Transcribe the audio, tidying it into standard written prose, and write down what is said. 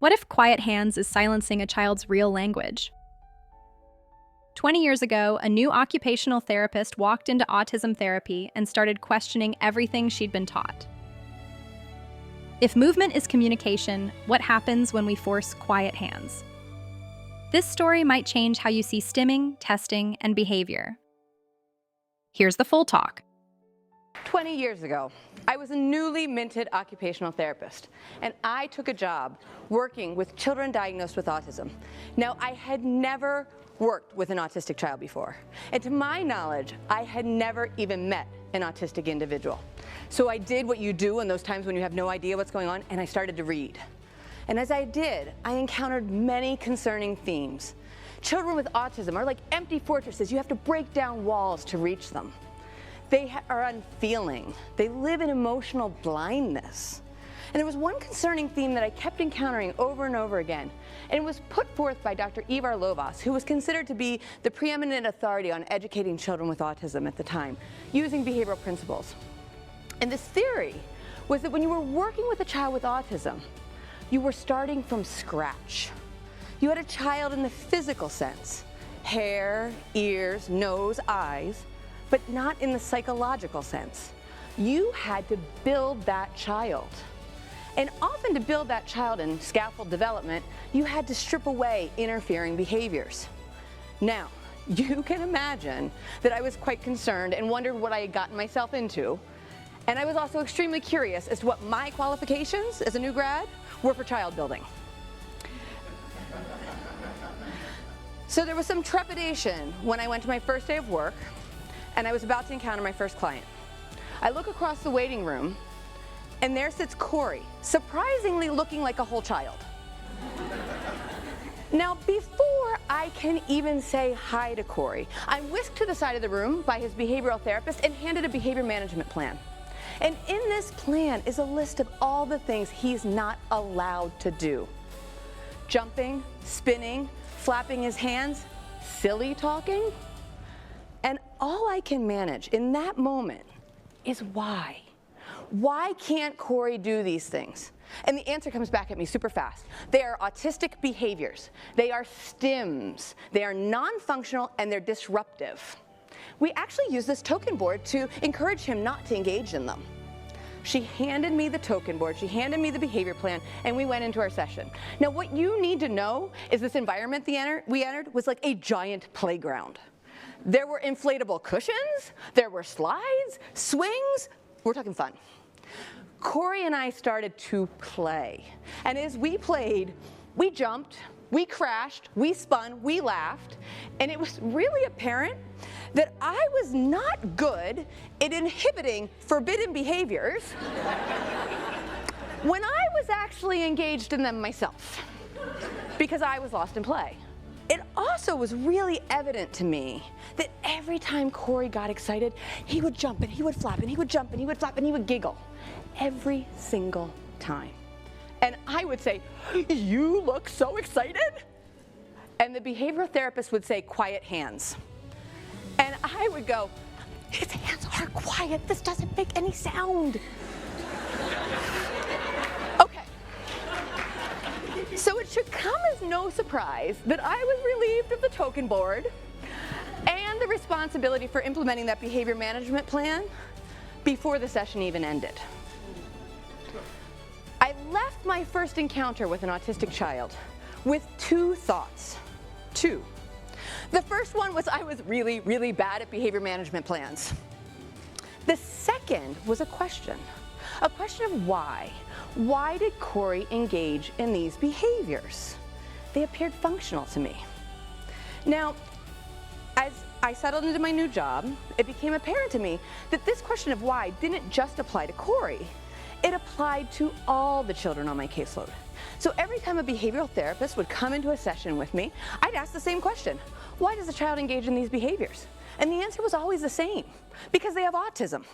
What if quiet hands is silencing a child's real language? 20 years ago, a new occupational therapist walked into autism therapy and started questioning everything she'd been taught. If movement is communication, what happens when we force quiet hands? This story might change how you see stimming, testing, and behavior. Here's the full talk. 20 years ago, I was a newly minted occupational therapist, and I took a job working with children diagnosed with autism. Now, I had never worked with an autistic child before, and to my knowledge, I had never even met an autistic individual. So I did what you do in those times when you have no idea what's going on, and I started to read. And as I did, I encountered many concerning themes. Children with autism are like empty fortresses. You have to break down walls to reach them. They are unfeeling. They live in emotional blindness. And there was one concerning theme that I kept encountering over and over again. And it was put forth by Dr. Ivar Lovaas, who was considered to be the preeminent authority on educating children with autism at the time, using behavioral principles. And this theory was that when you were working with a child with autism, you were starting from scratch. You had a child in the physical sense, hair, ears, nose, eyes, but not in the psychological sense. You had to build that child. And often to build that child in scaffold development, you had to strip away interfering behaviors. Now, you can imagine that I was quite concerned and wondered what I had gotten myself into. And I was also extremely curious as to what my qualifications as a new grad were for child building. So there was some trepidation when I went to my first day of work and I was about to encounter my first client. I look across the waiting room and there sits Corey, surprisingly looking like a whole child. Now, before I can even say hi to Corey, I'm whisked to the side of the room by his behavioral therapist and handed a behavior management plan. And in this plan is a list of all the things he's not allowed to do. Jumping, spinning, flapping his hands, silly talking. And all I can manage in that moment is why. Why can't Corey do these things? And the answer comes back at me super fast. They are autistic behaviors. They are stims. They are non-functional and they're disruptive. We actually use this token board to encourage him not to engage in them. She handed me the token board, she handed me the behavior plan, and we went into our session. Now, what you need to know is this environment we entered was like a giant playground. There were inflatable cushions, there were slides, swings. We're talking fun. Corey and I started to play. And as we played, we jumped, we crashed, we spun, we laughed, and it was really apparent that I was not good at inhibiting forbidden behaviors when I was actually engaged in them myself, because I was lost in play. It also was really evident to me that every time Corey got excited, he would jump and he would flap and he would jump and he would flap and he would giggle. Every single time. And I would say, "You look so excited." And the behavioral therapist would say, "Quiet hands." And I would go, "His hands are quiet. This doesn't make any sound." Okay. So it should come as no surprise that I was relieved of the token board and the responsibility for implementing that behavior management plan before the session even ended. I left my first encounter with an autistic child with two thoughts. Two. The first one was I was really, really bad at behavior management plans. The second was a question of why. Why did Corey engage in these behaviors? They appeared functional to me. Now, as I settled into my new job, it became apparent to me that this question of why didn't just apply to Corey. It applied to all the children on my caseload. So every time a behavioral therapist would come into a session with me, I'd ask the same question. Why does the child engage in these behaviors? And the answer was always the same, because they have autism.